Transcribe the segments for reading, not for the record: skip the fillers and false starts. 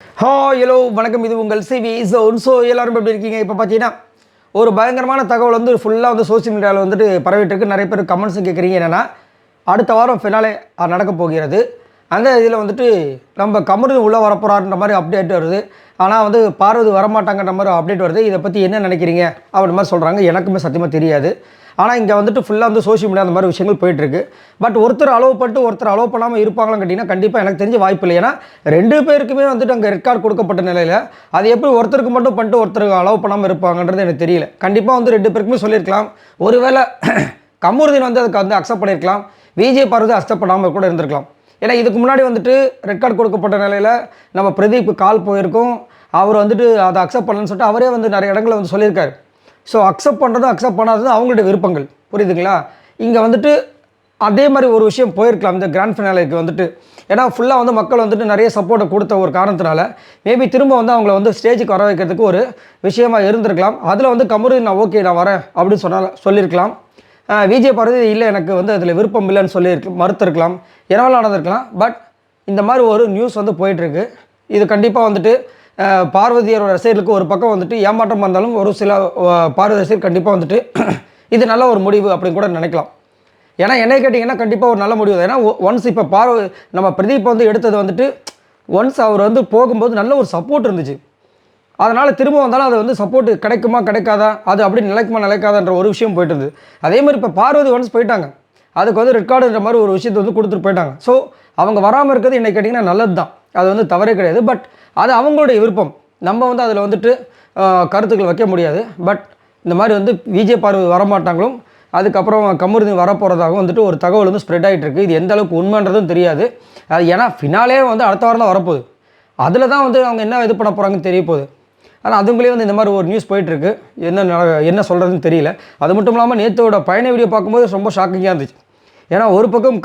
Hello வணக்கம். இது உங்கள் சிவி ஜோன். ஸோ எல்லோரும் எப்படி இருக்கீங்க? இப்போ பார்த்தீங்கன்னா ஒரு பயங்கரமான தகவல் வந்து ஃபுல்லாக வந்து சோசியல் மீடியாவில் வந்துட்டு பரவிட்டுருக்கு. நிறைய பேர் கமெண்ட்ஸும் கேட்குறீங்க. என்னென்னா அடுத்த வாரம் ஃபினாலே நடக்க போகிறது. அந்த இதில் வந்துட்டு நம்ம கமருதீன் உள்ளே வரப்போகிறாருன்ற மாதிரி அப்டேட் வருது. ஆனால் வந்து பார்வதி வரமாட்டாங்கன்ற மாதிரி அப்டேட் வருது. இதை பற்றி என்ன நினைக்கிறீங்க அப்படின்ற மாதிரி சொல்கிறாங்க. எனக்குமே சத்தியமாக தெரியாது. ஆனால் இங்கே வந்துட்டு ஃபுல்லாக வந்து சோஷியல் மீடியா அந்த மாதிரி விஷயங்கள் போயிட்டுருக்கு. பட் ஒருத்தர் அலோவ் பண்ணிட்டு ஒருத்தர் அலோவ் பண்ணாமல் இருப்பாங்களான்னு கேட்டிங்கன்னா கண்டிப்பாக எனக்கு தெரிஞ்ச வாய்ப்பு இல்லை. ஏன்னா 2 பேருக்குமே வந்துட்டு அங்கே ரெட் கார்டு கொடுக்கப்பட்ட நிலையில் அது எப்படி ஒருத்தருக்கு மட்டும் பண்ணிட்டு ஒருத்தருக்கு அலோவ் பண்ணாமல் இருப்பாங்கன்றது எனக்கு தெரியல. கண்டிப்பாக வந்து 2 பேருக்குமே சொல்லியிருக்கலாம். ஒருவேளை கமருதீன் வந்து அதுக்கு வந்து அக்செப்ட் பண்ணியிருக்கலாம். விஜய் பார்வதி அக்செப்ட் பண்ணாமல் கூட இருந்திருக்கலாம். ஏன்னா இதுக்கு முன்னாடி வந்துட்டு ரெட் கார்டு கொடுக்கப்பட்ட நிலையில் நம்ம பிரதீப் கால் போயிருக்கோம். அவர் வந்துட்டு அதை அக்செப்ட் பண்ணலன்னு சொல்லிட்டு அவரே வந்து நிறைய இடங்களில் வந்து சொல்லியிருக்காரு. ஸோ அக்செப்ட் பண்ணுறதும் அக்செப்ட் பண்ணாததும் அவங்களுடைய விருப்பங்கள். புரியுதுங்களா? இங்கே வந்துட்டு அதே மாதிரி ஒரு விஷயம் போயிருக்கலாம் இந்த கிராண்ட் ஃபினாலேக்கு வந்துட்டு. ஏன்னா ஃபுல்லாக வந்து மக்கள் வந்துட்டு நிறைய சப்போர்ட்டை கொடுத்த ஒரு காரணத்தினால மேபி திரும்ப வந்து அவங்கள வந்து ஸ்டேஜுக்கு வர வைக்கிறதுக்கு ஒரு விஷயமாக இருந்திருக்கலாம். அதில் வந்து கமருதீன் நான் ஓகே நான் வரேன் அப்படின்னு சொல்லியிருக்கலாம். விஜய் பார்வதி இல்லை எனக்கு வந்து அதில் விருப்பம் இல்லைன்னு மறுத்திருக்கலாம். என்னவெல்லாம் நடந்திருக்கலாம். பட் இந்த மாதிரி ஒரு நியூஸ் வந்து போயிட்டுருக்கு. இது கண்டிப்பாக வந்துட்டு பார்வதியோட ரசிகர்களுக்கு ஒரு பக்கம் வந்துட்டு ஏமாற்றமாக இருந்தாலும் ஒரு சில பார்வதி ரசிகர் கண்டிப்பாக வந்துட்டு இது நல்ல ஒரு முடிவு அப்படின்னு கூட நினைக்கலாம். ஏன்னா என்னை கேட்டிங்கன்னா கண்டிப்பாக ஒரு நல்ல முடிவு. ஏன்னா ஒன்ஸ் இப்போ நம்ம பிரதீப் வந்து எடுத்தது வந்துட்டு ஒன்ஸ் அவர் வந்து போகும்போது நல்ல ஒரு சப்போர்ட் இருந்துச்சு. அதனால் திரும்ப வந்தாலும் அது வந்து சப்போர்ட் கிடைக்குமா கிடைக்காதா, அது அப்படி நிலைக்காதான்ற ஒரு விஷயம் போயிட்டு இருந்தது. அதே மாதிரி இப்போ பார்வதி ஒன்ஸ் போயிட்டாங்க, அதுக்கு வந்து ரெக்கார்டுன்ற மாதிரி ஒரு விஷயத்தை வந்து கொடுத்துட்டு போயிட்டாங்க. ஸோ அவங்க வராமல் இருக்கிறது என்னை கேட்டிங்கன்னா நல்லது தான். அது வந்து தவறே கிடையாது. பட் அது அவங்களுடைய விருப்பம். நம்ம வந்து அதில் வந்துட்டு கருத்துக்கள் வைக்க முடியாது. பட் இந்த மாதிரி வந்து விஜய் பார்வதி வரமாட்டாங்களும் அதுக்கப்புறம் கமருதீன் வரப்போகிறதாகவும் வந்துட்டு ஒரு தகவல் வந்து ஸ்ப்ரெட் ஆகிட்டு இருக்குது. இது எந்த அளவுக்கு உண்மைன்றதும் தெரியாது. அது ஏன்னா ஃபினாலே வந்து அடுத்த வாரம் தான் வரப்போகுது. அதில் தான் வந்து அவங்க என்ன இது பண்ண போகிறாங்கன்னு தெரிய போகுது. ஆனால் அதுங்களே வந்து இந்த மாதிரி ஒரு நியூஸ் போயிட்டுருக்கு. என்ன சொல்கிறதுன்னு தெரியல. அது மட்டும் இல்லாமல் நேற்றோட பயண வீடியோ பார்க்கும்போது ரொம்ப ஷாக்கிங்காக இருந்துச்சு. ஏன்னா ஒரு பக்கம்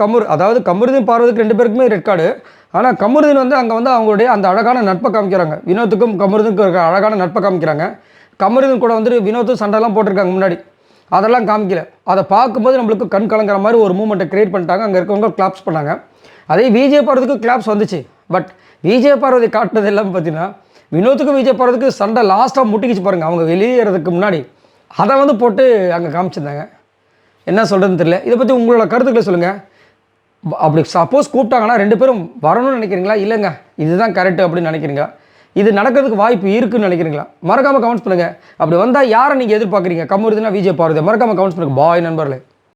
கமருதீன் பார்வதிக்கு 2 பேருக்குமே ரெட் கார்டு. ஆனால் கமருதீன் வந்து அங்கே வந்து அவங்களுடைய அந்த அழகான நட்பை காமிக்கிறாங்க. வினோத்துக்கும் கமருதீனுக்கும் இருக்க அழகான நட்பை காமிக்கிறாங்க. கமருதீன் கூட வந்துட்டு வினோத்தும் சண்டைலாம் போட்டிருக்காங்க முன்னாடி. அதெல்லாம் காமிக்கல. அதை பார்க்கும்போது நம்மளுக்கு கண் கலங்குற மாதிரி ஒரு மூமெண்ட்டை க்ரியேட் பண்ணிட்டாங்க. அங்கே இருக்கவங்க கிளாப்ஸ் பண்ணாங்க. அதே விஜய் பார்வதிக்கு கிளாப்ஸ் வந்துச்சு. பட் விஜய் பார்வதி காட்டுறது எல்லாமே பார்த்தீங்கன்னா வினோத்துக்கும் விஜய் பார்வதிக்கு சண்டை லாஸ்ட்டாக முட்டிக்கிச்சு பாருங்கள். அவங்க வெளியேறதுக்கு முன்னாடி அதை வந்து போட்டு அங்கே காமிச்சிருந்தாங்க. என்ன சொல்கிறதுன்னு தெரியல. இதை பற்றி உங்களோட கருத்துக்களை சொல்லுங்கள். அப்படி சப்போஸ் கூப்பிட்டாங்கன்னா 2 பேரும் வரணும்னு நினைக்கிறீங்களா, இல்லைங்க இதுதான் கரெக்டு அப்படின்னு நினைக்கிறீங்களா, இது நடக்கிறதுக்கு வாய்ப்பு இருக்குதுன்னு நினைக்கிறீங்களா? மறக்காமல் கமெண்ட்ஸ் பண்ணுங்கள். அப்படி வந்தால் யாரை நீங்கள் எதிர்பார்க்குறீங்க, கமருதீனா விஜய் பார்வதி? மறக்காமல் கமெண்ட்ஸ் பண்ணுங்கள். பாய் நண்பர்களே.